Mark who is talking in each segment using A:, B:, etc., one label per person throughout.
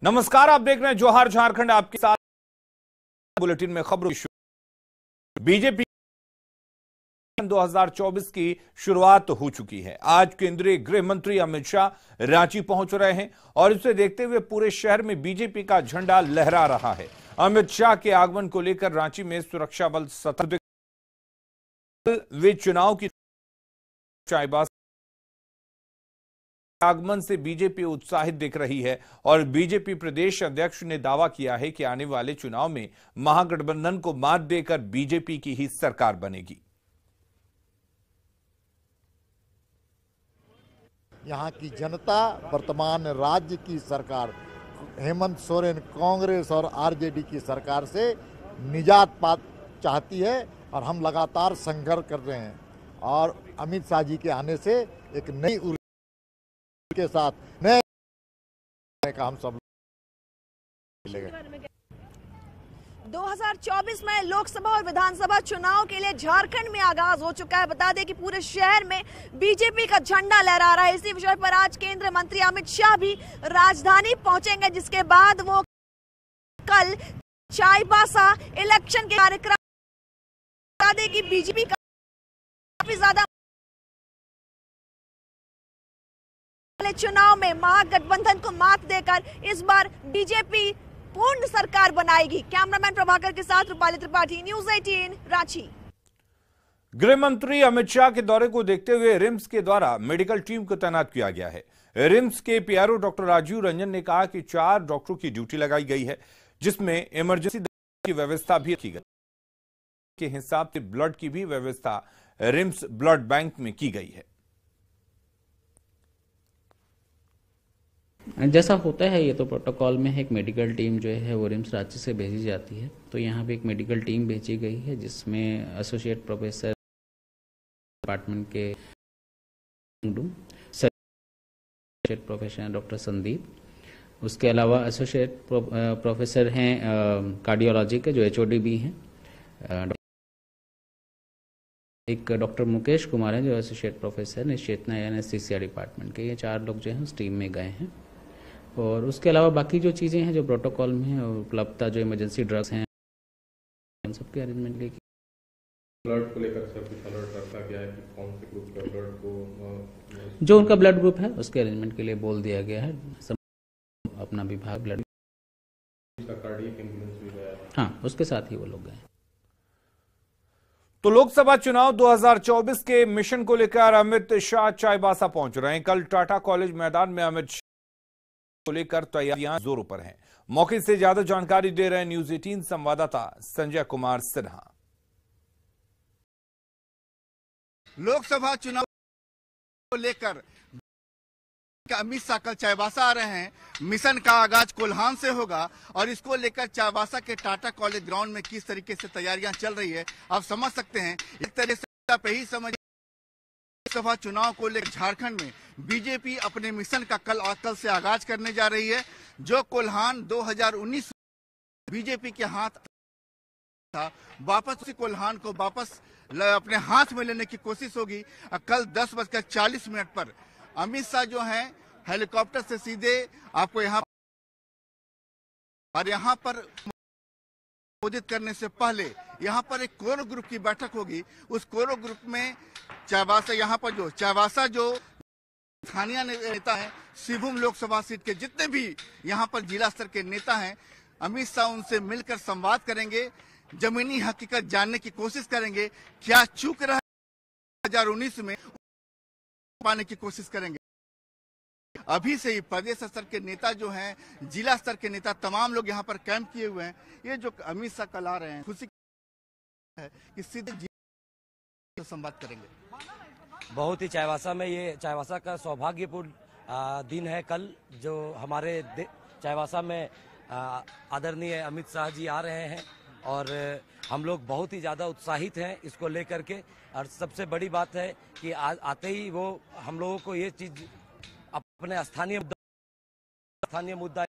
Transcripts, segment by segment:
A: नमस्कार, आप देख रहे हैं जोहार झारखंड। आपके साथ बुलेटिन में खबरों की बीजेपी 2024 की शुरुआत हो चुकी है। आज केंद्रीय गृह मंत्री अमित शाह रांची पहुंच रहे हैं और इसे देखते हुए पूरे शहर में बीजेपी का झंडा लहरा रहा है। अमित शाह के आगमन को लेकर रांची में सुरक्षा बल सतर्क। वे चुनाव की चाईबासा आगमन से बीजेपी उत्साहित दिख रही है और बीजेपी प्रदेश अध्यक्ष ने दावा किया है कि आने वाले चुनाव में महागठबंधन को मात देकर बीजेपी की ही सरकार बनेगी।
B: यहाँ की जनता वर्तमान राज्य की सरकार हेमंत सोरेन कांग्रेस और आरजेडी की सरकार से निजात पा चाहती है और हम लगातार संघर्ष कर रहे हैं और अमित शाह जी के आने से एक नई ऊर्जा के साथ नए का हम सब मिलेगा।
C: 2024 में लोकसभा और विधानसभा चुनाव के लिए झारखंड में आगाज हो चुका है। बता दें कि पूरे शहर में बीजेपी का झंडा लहरा रहा है। इसी विषय पर आज केंद्रीय मंत्री अमित शाह भी राजधानी पहुंचेंगे, जिसके बाद वो कल चाईबासा इलेक्शन के कार्यक्रम। बता दें कि बीजेपी काफी ज्यादा चुनाव में महागठबंधन को मात देकर इस बार बीजेपी पूर्ण सरकार बनाएगी। कैमरामैन प्रभाकर के साथ रूपाली त्रिपाठी, न्यूज़ 18 रांची।
A: गृह मंत्री अमित शाह के दौरे को देखते हुए रिम्स के द्वारा मेडिकल टीम को तैनात किया गया है। रिम्स के पीआरओ डॉक्टर राजीव रंजन ने कहा कि 4 डॉक्टरों की ड्यूटी लगाई गई है, जिसमें इमरजेंसी की व्यवस्था भी की गई के हिसाब से ब्लड की भी व्यवस्था रिम्स ब्लड बैंक में की गई है।
D: जैसा होता है ये तो प्रोटोकॉल में है, एक मेडिकल टीम जो है वो रिम्स रांची से भेजी जाती है। तो यहाँ पे एक मेडिकल टीम भेजी गई है, जिसमें एसोसिएट प्रोफेसर डिपार्टमेंट के एसोसिएट प्रोफेसर डॉक्टर संदीप, उसके अलावा एसोसिएट प्रोफेसर हैं कार्डियोलॉजी के जो एचओडी भी हैं, एक डॉक्टर मुकेश कुमार हैं जो एसोसिएट प्रोफेसर निश्चेतना एनेस्थीसिया डिपार्टमेंट के। ये 4 लोग जो हैं उस टीम में गए हैं। और उसके अलावा बाकी जो चीज़ें हैं जो प्रोटोकॉल में है, उपलब्धता जो इमरजेंसी ड्रग्स हैं उन सबके अरेंजमेंट लेके
E: ब्लड को लेकर सब कुछ अलर्ट रखा गया है कि कौन से ग्रुप का ब्लड को
D: जो उनका ब्लड ग्रुप है उसके अरेंजमेंट के लिए बोल दिया गया है। सब अपना विभाग ब्लड
E: का कार्डियक एम्बुलेंस भी गया है।
D: हाँ, उसके साथ ही वो लोग गए।
A: तो लोकसभा चुनाव 2024 के मिशन को लेकर अमित शाह चाईबासा पहुंच रहे हैं। कल टाटा कॉलेज मैदान में अमित शाह को लेकर तैयारियां जोरों पर हैं। मौके से ज्यादा जानकारी दे रहे हैं न्यूज़ 18 संवाददाता संजय कुमार सिन्हा।
F: लोकसभा चुनाव को लेकर अमित शाह कल चाईबासा आ रहे हैं। मिशन का आगाज कोल्हान से होगा और इसको लेकर चाईबासा के टाटा कॉलेज ग्राउंड में किस तरीके से तैयारियां चल रही है आप समझ सकते हैं। एक तरह से आप यही समझ लोकसभा चुनाव को लेकर झारखंड में बीजेपी अपने मिशन का कल से आगाज करने जा रही है। जो कोल्हान 2019 बीजेपी के हाथ था, वापस उसी कोल्हान को वापस अपने हाथ में लेने की कोशिश होगी। कल 10:40 पर अमित शाह जो हैं हेलीकॉप्टर से सीधे आपको यहाँ पर संबोधित करने से पहले यहाँ पर एक कोर ग्रुप की बैठक होगी। उस कोर ग्रुप में चाईबासा जो स्थानीय नेता हैं, सिंहभूम लोकसभा सीट के जितने भी यहाँ पर जिला स्तर के नेता हैं, अमित शाह उनसे मिलकर संवाद करेंगे, जमीनी हकीकत जानने की कोशिश करेंगे, क्या चूक रहा 2019 में पाने की कोशिश करेंगे। अभी से ही प्रदेश स्तर के नेता जो हैं, जिला स्तर के नेता, तमाम लोग यहाँ पर कैंप किए हुए हैं। ये जो अमित शाह कल आ रहे हैं, खुशी है कि सीधे संवाद करेंगे।
G: बहुत ही चाईबासा का सौभाग्यपूर्ण दिन है कल, जो हमारे चाईबासा में आदरणीय अमित शाह जी आ रहे हैं और हम लोग बहुत ही ज़्यादा उत्साहित हैं इसको लेकर के। और सबसे बड़ी बात है कि आते ही वो हम लोगों को ये चीज़ अपने स्थानीय मुद्दा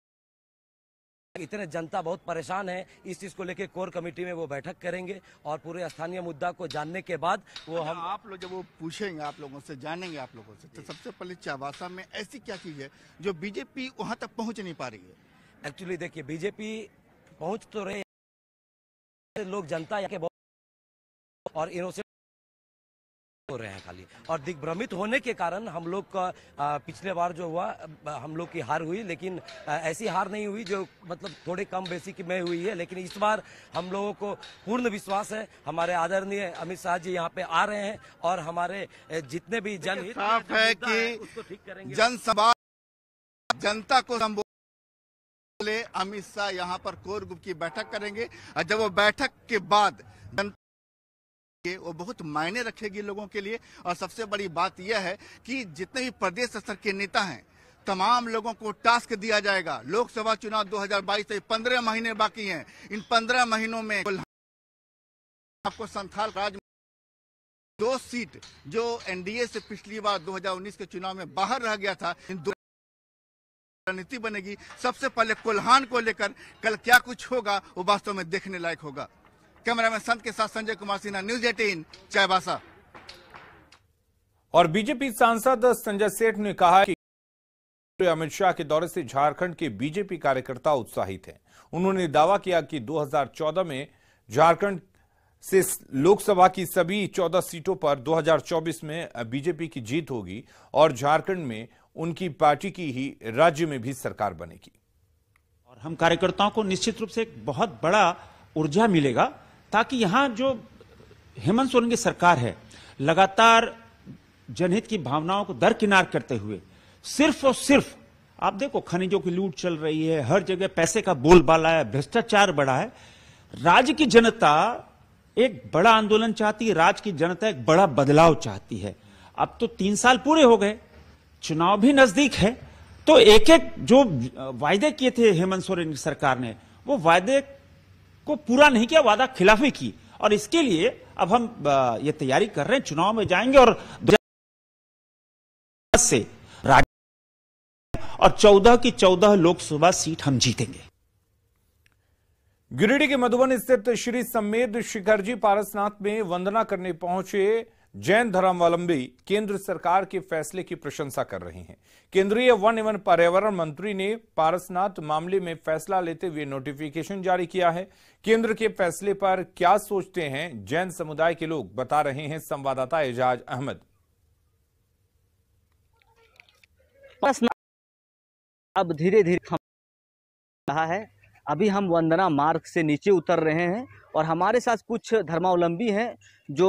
G: इतने जनता बहुत परेशान है, इस चीज़ को लेकर कोर कमेटी में वो बैठक करेंगे और पूरे स्थानीय मुद्दा को जानने के बाद वो हम
F: आप लोग जब वो पूछेंगे आप लोगों से, जानेंगे आप लोगों से, तो सबसे पहले चाईबासा में ऐसी क्या चीज़ है जो बीजेपी वहाँ तक पहुँच नहीं पा रही है?
G: एक्चुअली देखिए बीजेपी पहुंच तो रहे लोग, जनता यहाँ के बहुत और इनोसेंट हो रहे हैं खाली, और दिग्भ्रमित होने के कारण हम लोग का पिछले बार जो हुआ हम लोग की हार हुई, लेकिन ऐसी हार नहीं हुई जो मतलब थोड़े कम बेसी की में हुई है। लेकिन इस बार हम लोगों को पूर्ण विश्वास है, हमारे आदरणीय अमित शाह जी यहाँ पे आ रहे हैं और हमारे जितने भी जनहित
F: साफ है कि
G: उसको ठीक करेंगे।
F: जनसभा जनता को संबोधन अमित शाह यहाँ पर कोर ग्रुप की बैठक करेंगे, और जब वो बैठक के बाद वो बहुत मायने रखेगी लोगों के लिए। और सबसे बड़ी बात यह है कि जितने भी प्रदेश स्तर के नेता हैं तमाम लोगों को टास्क दिया जाएगा। लोकसभा चुनाव 2022 से 15 महीने बाकी हैं। इन 15 महीनों में आपको संथाल राज 2 सीट जो एनडीए से पिछली बार 2019 के चुनाव में बाहर रह गया था, इन दो रणनीति बनेगी। सबसे पहले कोल्हान को लेकर कल क्या कुछ होगा वो वास्तव में देखने लायक होगा। कैमरामैन संत के साथ संजय कुमार सिन्हा, न्यूज़ 18 चाईबासा।
A: और बीजेपी सांसद संजय सेठ ने कहा कि अमित शाह के दौरे से झारखंड के बीजेपी कार्यकर्ता उत्साहित हैं। उन्होंने दावा किया कि 2014 में झारखंड से लोकसभा की सभी 14 सीटों पर 2024 में बीजेपी की जीत होगी और झारखंड में उनकी पार्टी की ही राज्य में भी सरकार बनेगी।
H: और हम कार्यकर्ताओं को निश्चित रूप से एक बहुत बड़ा ऊर्जा मिलेगा, ताकि यहां जो हेमंत सोरेन की सरकार है लगातार जनहित की भावनाओं को दरकिनार करते हुए सिर्फ और सिर्फ, आप देखो खनिजों की लूट चल रही है, हर जगह पैसे का बोलबाला है, भ्रष्टाचार बढ़ा है। राज्य की जनता एक बड़ा आंदोलन चाहती है, राज्य की जनता एक बड़ा बदलाव चाहती है। अब तो 3 साल पूरे हो गए, चुनाव भी नजदीक है, तो एक एक जो वायदे किए थे हेमंत सोरेन की सरकार ने, वो वायदे को पूरा नहीं किया, वादा खिलाफी की। और इसके लिए अब हम ये तैयारी कर रहे हैं, चुनाव में जाएंगे और से राज्य और 14 की 14 लोकसभा सीट हम जीतेंगे।
A: गिरिडीह के मधुबन स्थित श्री समेध शिखरजी पारसनाथ में वंदना करने पहुंचे जैन धर्मावलंबी केंद्र सरकार के फैसले की प्रशंसा कर रहे हैं। केंद्रीय वन एवं पर्यावरण मंत्री ने पारसनाथ मामले में फैसला लेते हुए नोटिफिकेशन जारी किया है। केंद्र के फैसले पर क्या सोचते हैं जैन समुदाय के लोग, बता रहे हैं संवाददाता एजाज अहमद।
I: अब धीरे धीरे थम रहा है। अभी हम वंदना मार्ग से नीचे उतर रहे हैं और हमारे साथ कुछ धर्मावलंबी हैं जो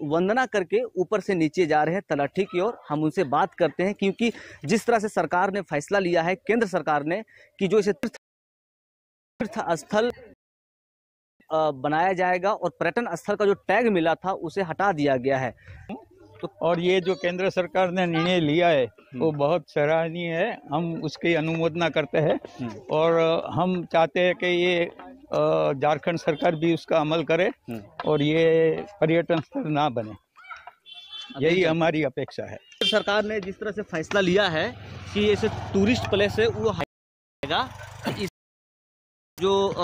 I: वंदना करके ऊपर से नीचे जा रहे हैं तलहटी की ओर। हम उनसे बात करते हैं, क्योंकि जिस तरह से सरकार ने फैसला लिया है, केंद्र सरकार ने, कि जो इसे तीर्थ स्थल बनाया जाएगा और पर्यटन स्थल का जो टैग मिला था उसे हटा दिया गया है।
J: और ये जो केंद्र सरकार ने निर्णय लिया है वो बहुत सराहनीय है, हम उसकी अनुमोदना करते हैं और हम चाहते हैं कि ये झारखंड सरकार भी उसका अमल करे और ये पर्यटन स्थल ना बने, यही हमारी अपेक्षा है।
I: सरकार ने जिस तरह से फैसला लिया है कि ऐसे टूरिस्ट प्लेस है वो हटेगा, जो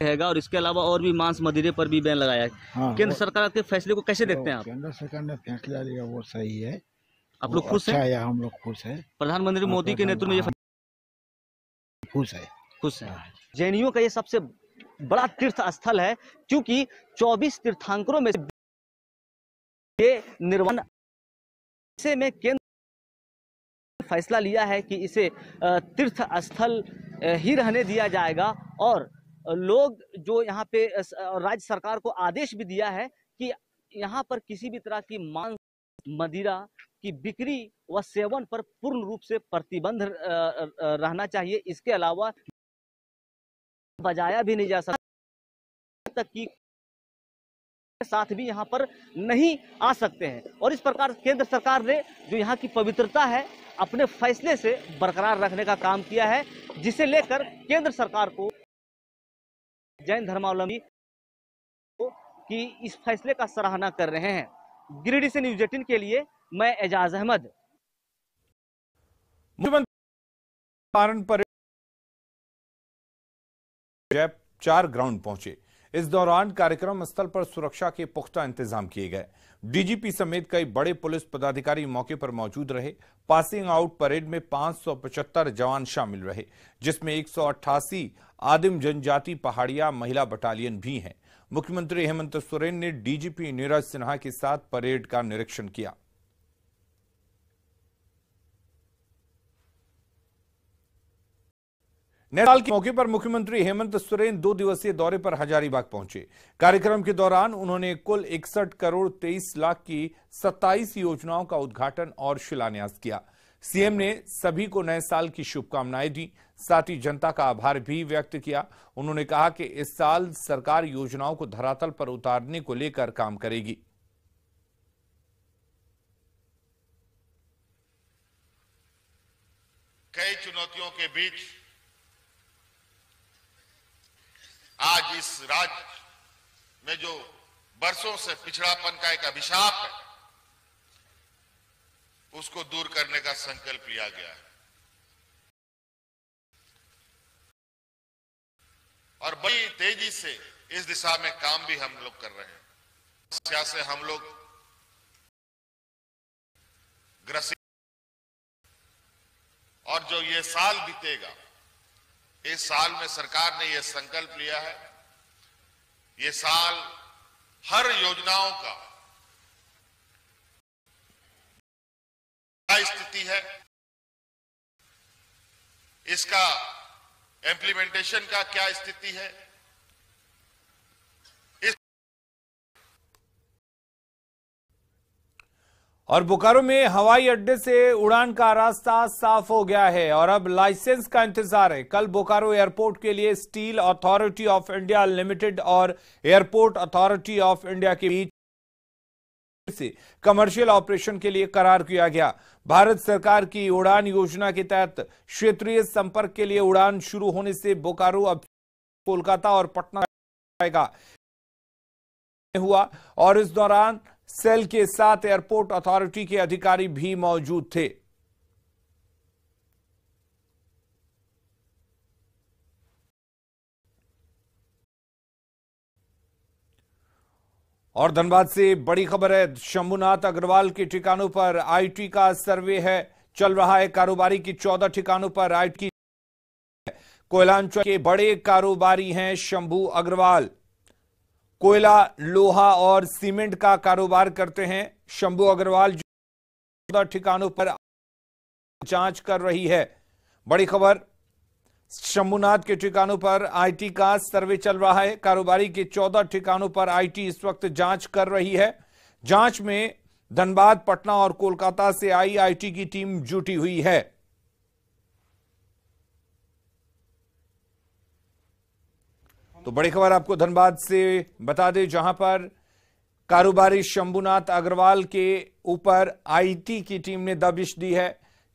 I: रहेगा, और इसके अलावा और भी मांस मदिरे पर भी बैन लगाया है। हाँ, केंद्र सरकार के फैसले को कैसे देखते हैं आप?
K: केंद्र सरकार ने फैसला लिया वो सही है।
I: आप लोग खुश हैं?
K: हम लोग खुश हैं।
I: प्रधानमंत्री मोदी के नेतृत्व में ये
K: खुश है।
I: जैनियों का ये सबसे बड़ा तीर्थ स्थल है, क्योंकि 24 तीर्थंकरों में ये निर्वाण में केंद्र फैसला लिया है कि इसे तीर्थ स्थल ही रहने दिया जाएगा। और लोग जो यहाँ पे राज्य सरकार को आदेश भी दिया है कि यहाँ पर किसी भी तरह की मांस मदिरा की बिक्री व सेवन पर पूर्ण रूप से प्रतिबंध रहना चाहिए। इसके अलावा बजाया भी नहीं जा सकता, तक कि साथ भी यहाँ पर नहीं आ सकते हैं। और इस प्रकार केंद्र सरकार ने जो यहाँ की पवित्रता है अपने फैसले से बरकरार रखने का काम किया है, जिसे लेकर केंद्र सरकार को जैन धर्मावलंबी की इस फैसले का सराहना कर रहे हैं। गिरिडीह से न्यूज़ 18 के लिए मैं एजाज अहमद।
A: मुख्यमंत्री 4 ग्राउंड पहुंचे। इस दौरान कार्यक्रम स्थल पर सुरक्षा के पुख्ता इंतजाम किए गए। डीजीपी समेत कई बड़े पुलिस पदाधिकारी मौके पर मौजूद रहे। पासिंग आउट परेड में 575 जवान शामिल रहे, जिसमें 188 आदिम जनजाति पहाड़िया महिला बटालियन भी हैं। मुख्यमंत्री हेमंत सोरेन ने डीजीपी नीरज सिन्हा के साथ परेड का निरीक्षण किया। नैनीताल के मौके पर मुख्यमंत्री हेमंत सोरेन 2 दिवसीय दौरे पर हजारीबाग पहुंचे। कार्यक्रम के दौरान उन्होंने कुल 61 करोड़ 23 लाख की 27 योजनाओं का उद्घाटन और शिलान्यास किया। सीएम ने सभी को नए साल की शुभकामनाएं दी, साथ ही जनता का आभार भी व्यक्त किया। उन्होंने कहा कि इस साल सरकार योजनाओं को धरातल पर उतारने को लेकर काम करेगी।
L: कई चुनौतियों के बीच आज इस राज्य में जो बरसों से पिछड़ापन का एक अभिशाप है, उसको दूर करने का संकल्प लिया गया है और बड़ी तेजी से इस दिशा में काम भी हम लोग कर रहे हैं। समस्या से हम लोग ग्रसित और जो ये साल बीतेगा, इस साल में सरकार ने यह संकल्प लिया है, ये साल हर योजनाओं का क्या स्थिति है, इसका इम्प्लीमेंटेशन का क्या स्थिति है,
A: और बोकारो में हवाई अड्डे से उड़ान का रास्ता साफ हो गया है और अब लाइसेंस का इंतजार है। कल बोकारो एयरपोर्ट के लिए steel authority of India limited और एयरपोर्ट अथॉरिटी ऑफ इंडिया के बीच से कमर्शियल ऑपरेशन के लिए करार किया गया। भारत सरकार की उड़ान योजना के तहत क्षेत्रीय संपर्क के लिए उड़ान शुरू होने से बोकारो अब कोलकाता और पटना जाएगा हुआ और इस दौरान सेल के साथ एयरपोर्ट अथॉरिटी के अधिकारी भी मौजूद थे। और धनबाद से बड़ी खबर है, शंभुनाथ अग्रवाल के ठिकानों पर आईटी का सर्वे है, चल रहा है। कारोबारी की 14 ठिकानों पर आईटी। कोयलांचल के बड़े कारोबारी हैं शंभू अग्रवाल। कोयला, लोहा और सीमेंट का कारोबार करते हैं शंभू अग्रवाल, जो 14 ठिकानों पर जांच कर रही है। बड़ी खबर, शंभुनाथ के ठिकानों पर आईटी का सर्वे चल रहा है। कारोबारी के 14 ठिकानों पर आईटी इस वक्त जांच कर रही है। जांच में धनबाद, पटना और कोलकाता से आई आईटी की टीम जुटी हुई है। तो बड़ी खबर आपको धनबाद से बता दें, जहां पर कारोबारी शंभुनाथ अग्रवाल के ऊपर आईटी की टीम ने दबिश दी है।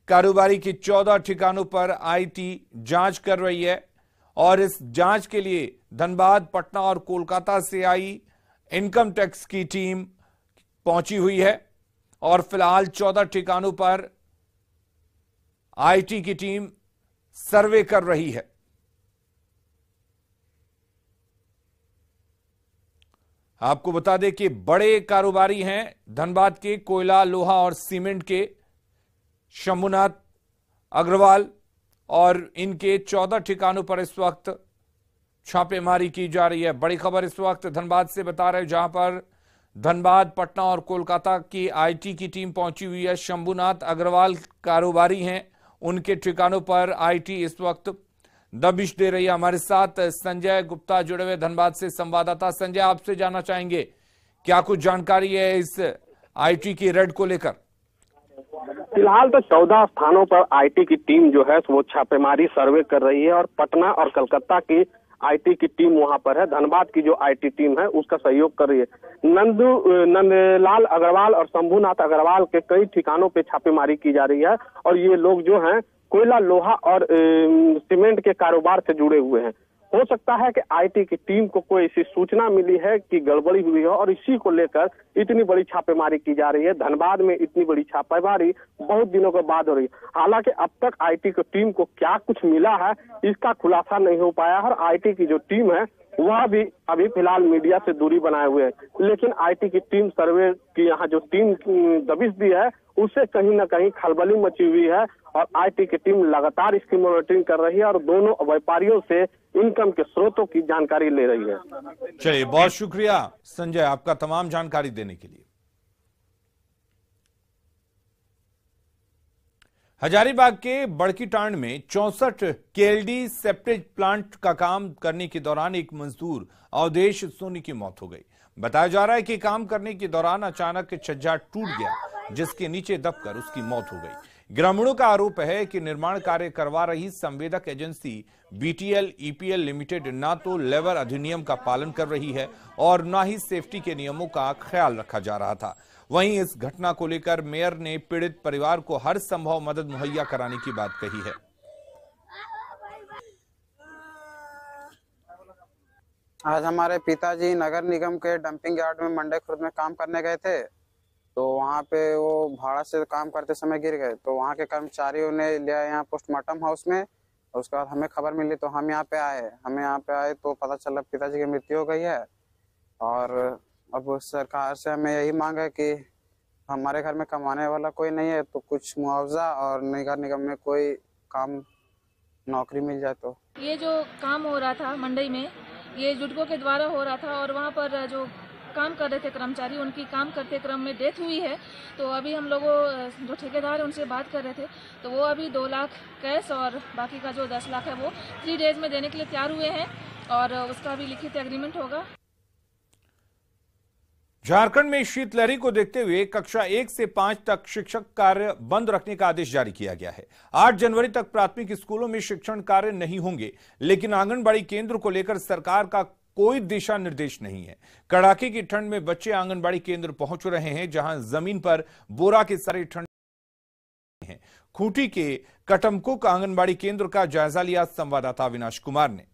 A: कारोबारी की 14 ठिकानों पर आईटी जांच कर रही है और इस जांच के लिए धनबाद, पटना और कोलकाता से आई इनकम टैक्स की टीम पहुंची हुई है और फिलहाल 14 ठिकानों पर आईटी की टीम सर्वे कर रही है। आपको बता दें कि बड़े कारोबारी हैं धनबाद के कोयला, लोहा और सीमेंट के शंभुनाथ अग्रवाल और इनके 14 ठिकानों पर इस वक्त छापेमारी की जा रही है। बड़ी खबर इस वक्त धनबाद से बता रहे, जहां पर धनबाद, पटना और कोलकाता की आईटी की टीम पहुंची हुई है। शंभुनाथ अग्रवाल कारोबारी हैं, उनके ठिकानों पर आईटी इस वक्त दबिश दे रही है। हमारे साथ संजय गुप्ता जुड़े हुए धनबाद से संवाददाता। संजय, आपसे जानना चाहेंगे क्या कुछ जानकारी है इस आईटी की रेड को लेकर?
M: फिलहाल तो 14 स्थानों पर आईटी की टीम जो है वो छापेमारी सर्वे कर रही है और पटना और कलकत्ता की आईटी की टीम वहां पर है। धनबाद की जो आईटी टीम है उसका सहयोग कर रही है। नंदलाल अग्रवाल और शंभुनाथ अग्रवाल के कई ठिकानों पे छापेमारी की जा रही है और ये लोग जो हैं कोयला, लोहा और सीमेंट के कारोबार से जुड़े हुए हैं। हो सकता है कि आईटी की टीम को कोई ऐसी सूचना मिली है कि गड़बड़ी हुई है और इसी को लेकर इतनी बड़ी छापेमारी की जा रही है। धनबाद में इतनी बड़ी छापेमारी बहुत दिनों के बाद हो रही है। हालांकि अब तक आईटी की टीम को क्या कुछ मिला है इसका खुलासा नहीं हो पाया है और आईटी की जो टीम है वह भी अभी फिलहाल मीडिया से दूरी बनाए हुए हैं। लेकिन आईटी की टीम सर्वे की यहाँ जो टीम दबिश दी है उससे कहीं ना कहीं खलबली मची हुई है और आईटी की टीम लगातार इसकी मॉनिटरिंग कर रही है और दोनों व्यापारियों से इनकम के स्रोतों की जानकारी ले रही है।
A: चलिए, बहुत शुक्रिया संजय आपका तमाम जानकारी देने के लिए। हजारीबाग के बड़कीटांड में 64 केएलडी सेप्टेज प्लांट का काम करने के दौरान एक मजदूर अवधेश सोनी की मौत हो गई। बताया जा रहा है कि काम करने के दौरान अचानक छज्जा टूट गया, जिसके नीचे दबकर उसकी मौत हो गई। ग्रामीणों का आरोप है कि निर्माण कार्य करवा रही संवेदक एजेंसी बीटीएल ईपीएल लिमिटेड न तो लेबर अधिनियम का पालन कर रही है और न ही सेफ्टी के नियमों का ख्याल रखा जा रहा था। वहीं इस घटना को लेकर मेयर ने पीड़ित परिवार को हर संभव मदद मुहैया कराने की बात कही है।
N: आज हमारे पिताजी नगर निगम के डंपिंग यार्ड में मंडे खुर्द में काम करने गए थे, तो वहाँ पे वो भाड़ा से काम करते समय गिर गए। तो वहाँ के कर्मचारियों ने लिया यहाँ पोस्टमार्टम हाउस में, और उसके बाद हमें खबर मिली तो हम यहाँ पे आए। तो पता चला पिताजी की मृत्यु हो गई है। और अब सरकार से हमें यही मांग है कि हमारे घर में कमाने वाला कोई नहीं है तो कुछ मुआवजा और नगर निगम में कोई काम नौकरी मिल जाए। तो
O: ये जो काम हो रहा था मंडई में, ये जुडको के द्वारा हो रहा था और वहाँ पर जो काम कर रहे थे कर्मचारी, उनकी काम करते क्रम में डेथ हुई है। तो अभी हम लोगों जो ठेकेदार है उनसे बात कर रहे थे, तो वो अभी 2 लाख कैश और बाकी का जो 10 लाख है वो 3 डेज में देने के लिए तैयार हुए हैं और उसका भी लिखित एग्रीमेंट होगा।
A: झारखंड में शीतलहरी को देखते हुए कक्षा 1 से 5 तक शिक्षक कार्य बंद रखने का आदेश जारी किया गया है। 8 जनवरी तक प्राथमिक स्कूलों में शिक्षण कार्य नहीं होंगे, लेकिन आंगनबाड़ी केंद्र को लेकर सरकार का कोई दिशा निर्देश नहीं है। कड़ाके की ठंड में बच्चे आंगनबाड़ी केंद्र पहुंच रहे हैं, जहां जमीन पर बोरा के सारे ठंड हैं। खूंटी के कटमकुक आंगनबाड़ी केंद्र का जायजा लिया संवाददाता अविनाश कुमार ने।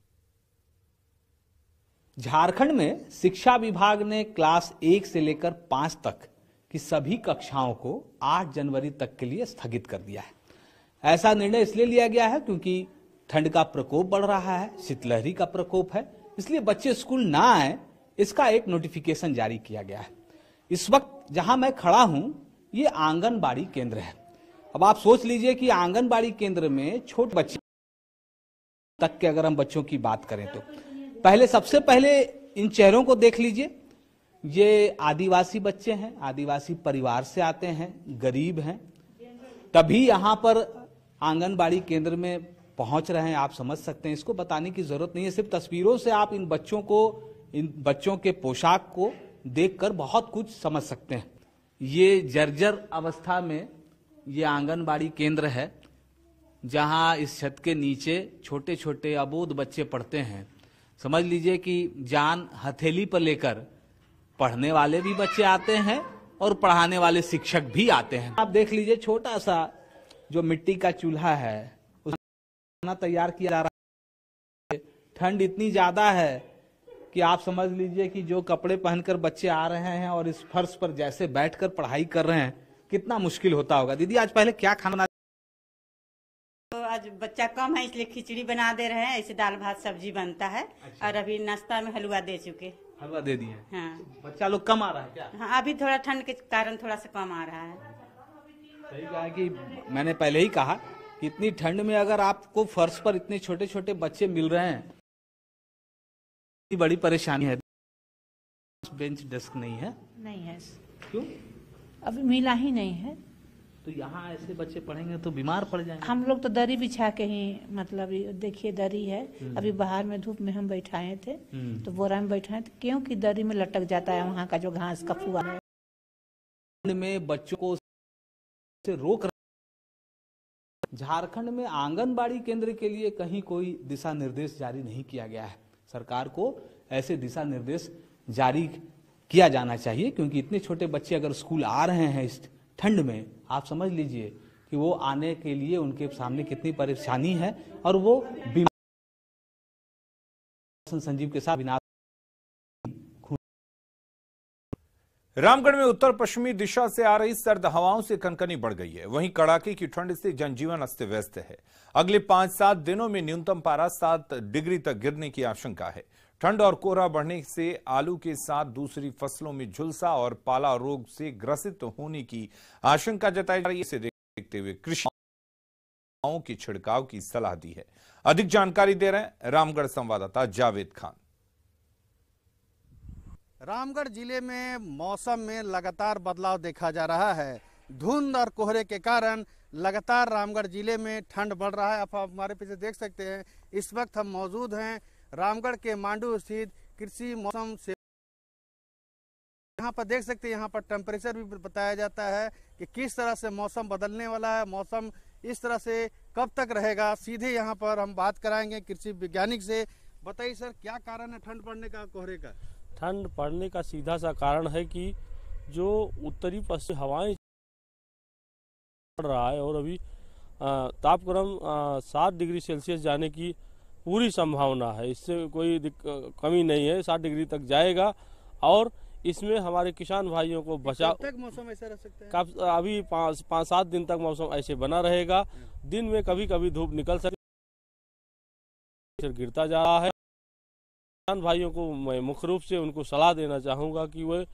P: झारखंड में शिक्षा विभाग ने क्लास 1 से लेकर 5 तक की सभी कक्षाओं को 8 जनवरी तक के लिए स्थगित कर दिया है। ऐसा निर्णय इसलिए लिया गया है क्योंकि ठंड का प्रकोप बढ़ रहा है, शीतलहरी का प्रकोप है, इसलिए बच्चे स्कूल ना आए, इसका एक नोटिफिकेशन जारी किया गया है। इस वक्त जहां मैं खड़ा हूं ये आंगनबाड़ी केंद्र है। अब आप सोच लीजिए कि आंगनबाड़ी केंद्र में छोटे बच्चे तक के अगर हम बच्चों की बात करें तो सबसे पहले इन चेहरों को देख लीजिए। ये आदिवासी बच्चे हैं, आदिवासी परिवार से आते हैं, गरीब हैं, तभी यहां पर आंगनबाड़ी केंद्र में पहुंच रहे हैं। आप समझ सकते हैं, इसको बताने की जरूरत नहीं है। सिर्फ तस्वीरों से आप इन बच्चों के पोशाक को देखकर बहुत कुछ समझ सकते हैं। ये जर्जर अवस्था में ये आंगनबाड़ी केंद्र है, जहां इस छत के नीचे छोटे छोटे अबोध बच्चे पढ़ते हैं। समझ लीजिए कि जान हथेली पर लेकर पढ़ने वाले भी बच्चे आते हैं और पढ़ाने वाले शिक्षक भी आते हैं। आप देख लीजिए, छोटा सा जो मिट्टी का चूल्हा है उसमें तैयार किया जा रहा है। ठंड इतनी ज्यादा है कि आप समझ लीजिए कि जो कपड़े पहनकर बच्चे आ रहे हैं और इस फर्श पर जैसे बैठकर पढ़ाई कर रहे हैं, कितना मुश्किल होता होगा। दीदी, आज पहले क्या खाना?
Q: आज बच्चा कम है इसलिए खिचड़ी बना दे रहे हैं, ऐसे दाल भात सब्जी बनता है। अच्छा। और अभी नाश्ता में हलवा दे चुके।
P: हलवा दे दिए?
Q: हाँ।
P: बच्चा लोग कम आ रहा है क्या?
Q: हाँ, अभी थोड़ा ठंड के कारण थोड़ा सा कम आ रहा है।
P: सही कहा कि मैंने पहले ही कहा कि इतनी ठंड में अगर आपको फर्श पर इतने छोटे छोटे बच्चे मिल रहे हैं, बड़ी परेशानी है। बेंच डेस्क नहीं है?
Q: नहीं है।
P: क्यों?
Q: अभी मिला ही नहीं है।
P: तो यहाँ ऐसे बच्चे पढ़ेंगे तो बीमार पड़ जाएंगे।
Q: हम लोग तो दरी बिछा के ही, मतलब देखिए दरी है, अभी बाहर में धूप में हम बैठाए थे तो बोरा में बैठाए थे, क्योंकि दरी में लटक जाता है वहाँ का जो घास का फुआ है।
P: में बच्चों को से रोक। झारखंड में आंगनबाड़ी केंद्र के लिए कहीं कोई दिशा निर्देश जारी नहीं किया गया है। सरकार को ऐसे दिशा निर्देश जारी किया जाना चाहिए, क्योंकि इतने छोटे बच्चे अगर स्कूल आ रहे हैं इस ठंड में, आप समझ लीजिए कि वो आने के लिए उनके सामने कितनी परेशानी है। और वो संजीव के साथ
A: रामगढ़ में उत्तर पश्चिमी दिशा से आ रही सर्द हवाओं से कनकनी बढ़ गई है। वहीं कड़ाके की ठंड से जनजीवन अस्त व्यस्त है। अगले 5-7 दिनों में न्यूनतम पारा 7 डिग्री तक गिरने की आशंका है। ठंड और कोहरा बढ़ने से आलू के साथ दूसरी फसलों में झुलसा और पाला रोग से ग्रसित होने की आशंका जताई जा रही है। इसे देखते हुए कृषि की छिड़काव की सलाह दी है। अधिक जानकारी दे रहे हैं रामगढ़ संवाददाता जावेद खान।
R: रामगढ़ जिले में मौसम में लगातार बदलाव देखा जा रहा है। धुंध और कोहरे के कारण लगातार रामगढ़ जिले में ठंड बढ़ रहा है। आप हमारे पीछे देख सकते हैं, इस वक्त हम मौजूद हैं रामगढ़ के मांडू स्थित कृषि मौसम से। यहाँ पर देख सकते हैं, यहाँ पर टेम्परेचर भी बताया जाता है कि किस तरह से मौसम बदलने वाला है, मौसम इस तरह से कब तक रहेगा। सीधे यहाँ पर हम बात कराएंगे कृषि वैज्ञानिक से। बताइए सर, क्या कारण है ठंड पड़ने का, कोहरे का?
S: ठंड पड़ने का सीधा सा कारण है कि जो उत्तरी पश्चिमी हवाएं पड़ रहा है और अभी तापक्रम 7 डिग्री सेल्सियस जाने की पूरी संभावना है। इससे कोई कमी नहीं है, 7 डिग्री तक जाएगा और इसमें हमारे किसान भाइयों को बचाव।
R: कब तक मौसम ऐसा रह सकता है?
S: अभी 5-7 दिन तक मौसम ऐसे बना रहेगा। दिन में कभी कभी धूप निकल सकती है, गिरता जा रहा है। किसान भाइयों को मैं मुख्य रूप से उनको सलाह देना चाहूँगा कि वे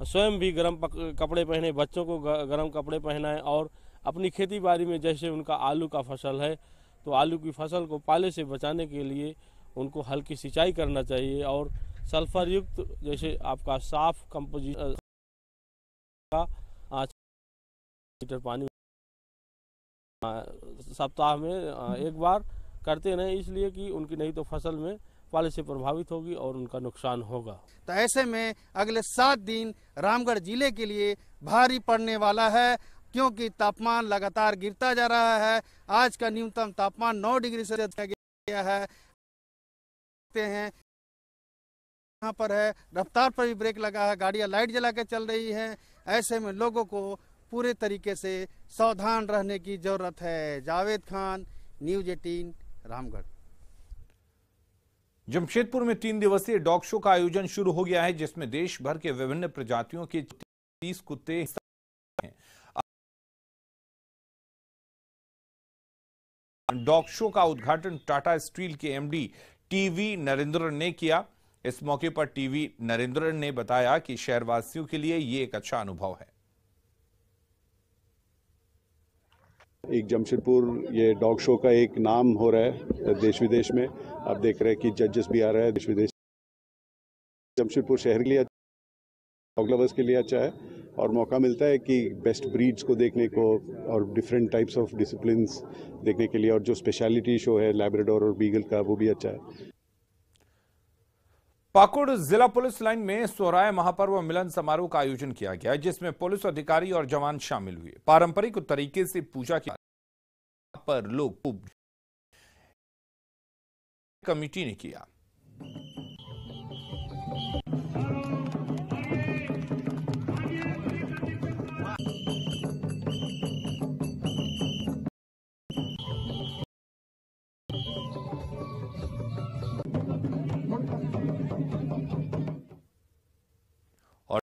S: स्वयं भी गर्म कपड़े पहने, बच्चों को गर्म कपड़े पहनाएं और अपनी खेती बाड़ी में जैसे उनका आलू का फसल है तो आलू की फसल को पाले से बचाने के लिए उनको हल्की सिंचाई करना चाहिए और सल्फर युक्त जैसे आपका साफ कंपोजिशन का 5 लीटर पानी सप्ताह में एक बार करते रहें, इसलिए कि उनकी नहीं तो फसल में पाले से प्रभावित होगी और उनका नुकसान होगा।
R: तो ऐसे में अगले 7 दिन रामगढ़ जिले के लिए भारी पड़ने वाला है, क्योंकि तापमान लगातार गिरता जा रहा है। आज का न्यूनतम तापमान 9 डिग्री सेल्सियस गया है। यहाँ पर है, रफ्तार पर भी ब्रेक लगा है, गाड़ियां लाइट जला के चल रही हैं। ऐसे में लोगों को पूरे तरीके से सावधान रहने की जरूरत है। जावेद खान, न्यूज़ 18 रामगढ़।
A: जमशेदपुर में 3 दिवसीय डॉग शो का आयोजन शुरू हो गया है, जिसमें देश भर के विभिन्न प्रजातियों के 30 कुत्ते हैं। डॉग शो का उद्घाटन टाटा स्टील के एमडी टीवी नरेंद्रन ने किया। इस मौके पर टीवी नरेंद्रन ने बताया कि शहरवासियों के लिए ये एक अच्छा अनुभव है।
T: एक जमशेदपुर ये डॉग शो का एक नाम हो रहा है देश विदेश में। आप देख रहे हैं कि जजेस भी आ रहे हैं देश विदेश। जमशेदपुर शहर के लिए डॉग लवर्स के लिए अच्छा है और मौका मिलता है कि बेस्ट ब्रीड्स को देखने को और डिफरेंट टाइप्स ऑफ डिसिप्लिन्स देखने के लिए, और जो स्पेशलिटी शो है लैब्राडोर और बीगल का वो भी अच्छा है।
A: पाकुड़ जिला पुलिस लाइन में सोहराय महापर्व मिलन समारोह का आयोजन किया गया, जिसमें पुलिस अधिकारी और जवान शामिल हुए। पारंपरिक तरीके से पूजा की पर लोग कमेटी ने किया।